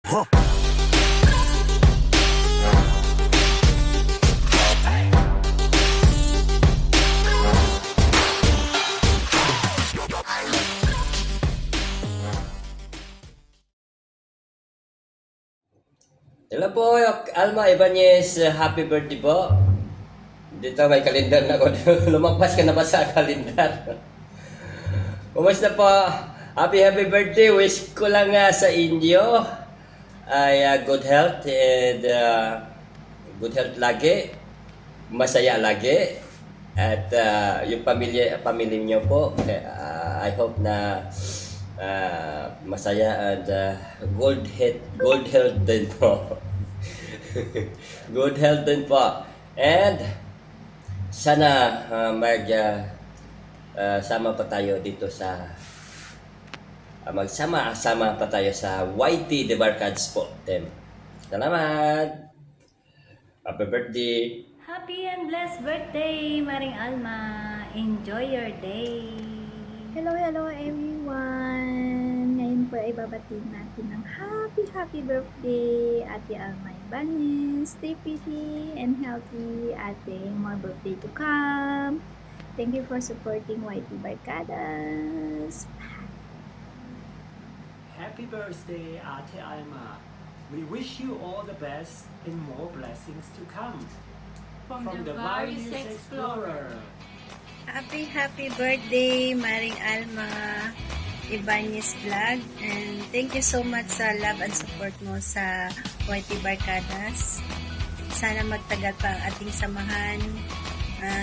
Hello po, Alma Ibanez. Happy birthday po. Dito may kalendar na ako. Lumagpas ka na ba sa kalendar? Kumusta po? Happy birthday. Wish ko lang sa inyo ay good health and good health lagi. Masaya lagi. At yung pamilya niyo po, I hope na masaya and good health din po. Good health din po. And sana sama pa tayo dito sa magsama-sama pa tayo sa YT The Barkads po. Salamat. Happy birthday. Happy and blessed birthday, Maring Alma. Enjoy your day. Hello everyone! Ngayon po ay babatiin natin ng happy birthday Ate Alma Ibanez. Stay pretty and healthy, Ate. More birthday to come. Thank you for supporting YT Barkadas. Happy birthday, Ate Alma. We wish you all the best and more blessings to come. From the Various Explorer. Happy birthday, Maring Alma Ibanez Vlog. And thank you so much sa love and support mo sa YT Barkadas. Sana magtagal pa ang ating samahan.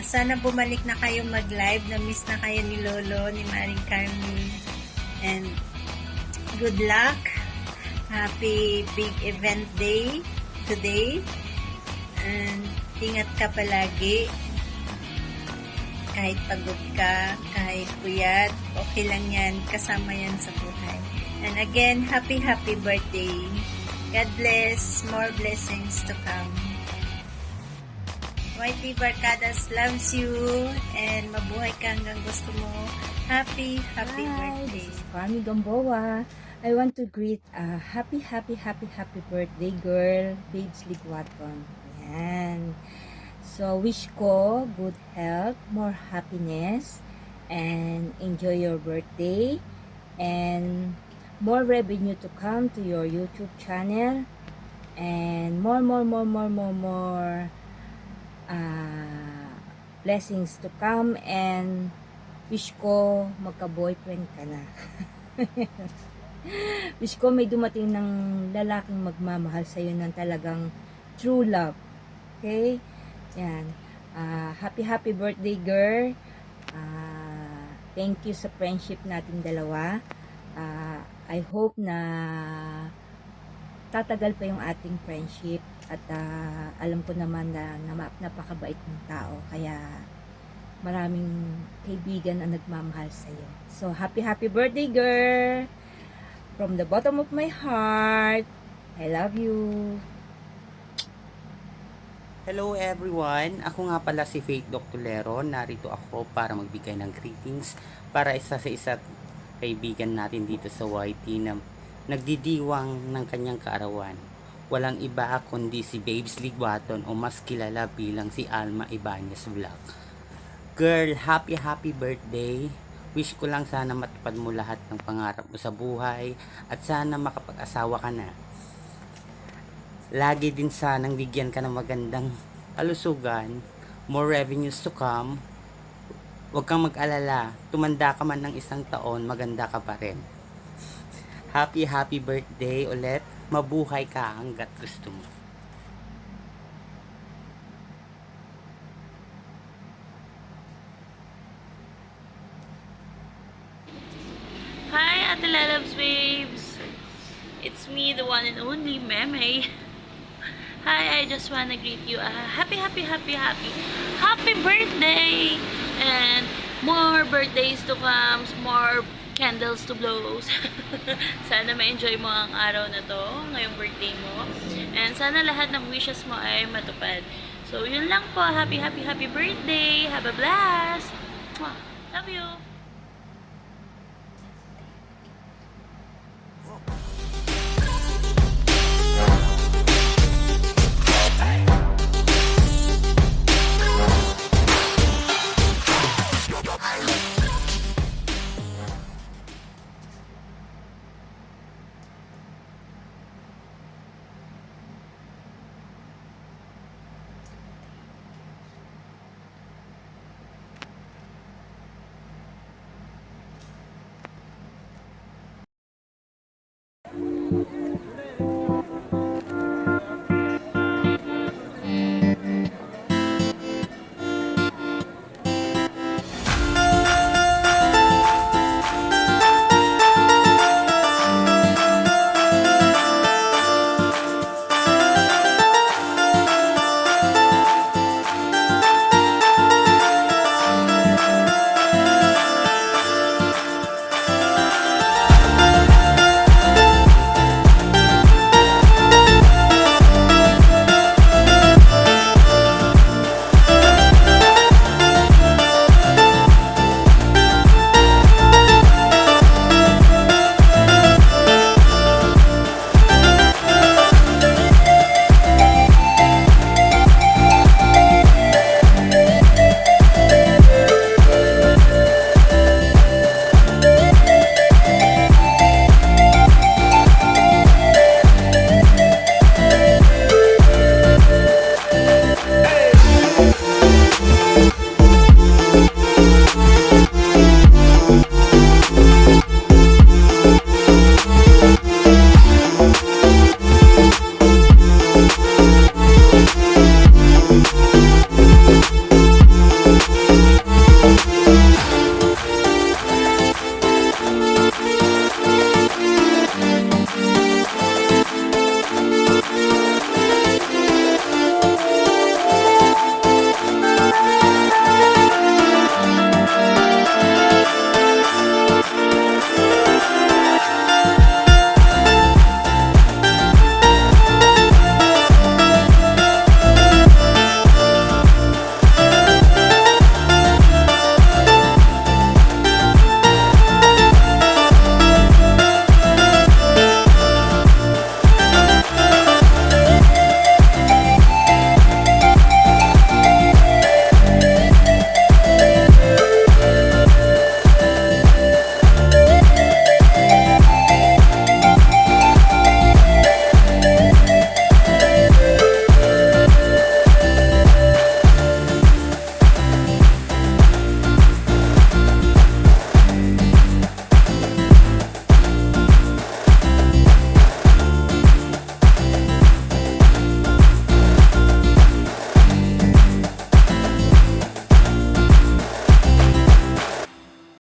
Sana bumalik na kayo mag-live. Na-miss na kayo ni Lolo, ni Maring Carmen. And good luck. Happy big event day today. And ingat ka palagi. Kahit pagod ka, kahit puyat, okay lang yan. Kasama yan sa buhay. And again, happy birthday. God bless. More blessings to come. YT Barkadas loves you. And mabuhay ka hanggang gusto mo. Happy birthday. Kami Gamboa. I want to greet a happy birthday girl, Babes Ligwaton. Ayan. So, wish ko good health, more happiness, and enjoy your birthday, and more revenue to come to your YouTube channel, and more blessings to come, and wish ko magka-boyfriend ka na. Wish ko may dumating ng lalaking magmamahal sa'yo ng talagang true love. Okay? Yan. Happy birthday, girl. Thank you sa friendship nating dalawa. I hope na tatagal pa yung ating friendship at alam ko naman na napakabait ng tao. Kaya maraming kaibigan ang nagmamahal sa'yo. So, happy birthday, girl. From the bottom of my heart, I love you. Hello everyone! Ako nga pala si Faith Doctolero. Narito ako para magbigay ng greetings para isa sa isa't kaibigan natin dito sa YT na nagdidiwang ng kanyang kaarawan. Walang iba kundi si Babes Ligwaton o mas kilala bilang si Alma Ibanez Vlog. Girl, happy birthday! Wish ko lang sana matupad mo lahat ng pangarap mo sa buhay at sana makapag-asawa ka na. Lagi din sanang bigyan ka ng magandang kalusugan, more revenues to come. Huwag kang mag-alala, tumanda ka man ng 1 taon, maganda ka pa rin. Happy birthday ulit, mabuhay ka hanggat gusto mo. Hi, Ate Lalabs babes! It's me, the one and only Meme. Hi, I just wanna greet you a happy birthday! And more birthdays to come, more candles to blow. Sana ma-enjoy mo ang araw na to, ngayong birthday mo. And sana lahat ng wishes mo ay matupad. So, yun lang po. Happy birthday! Have a blast! Love you!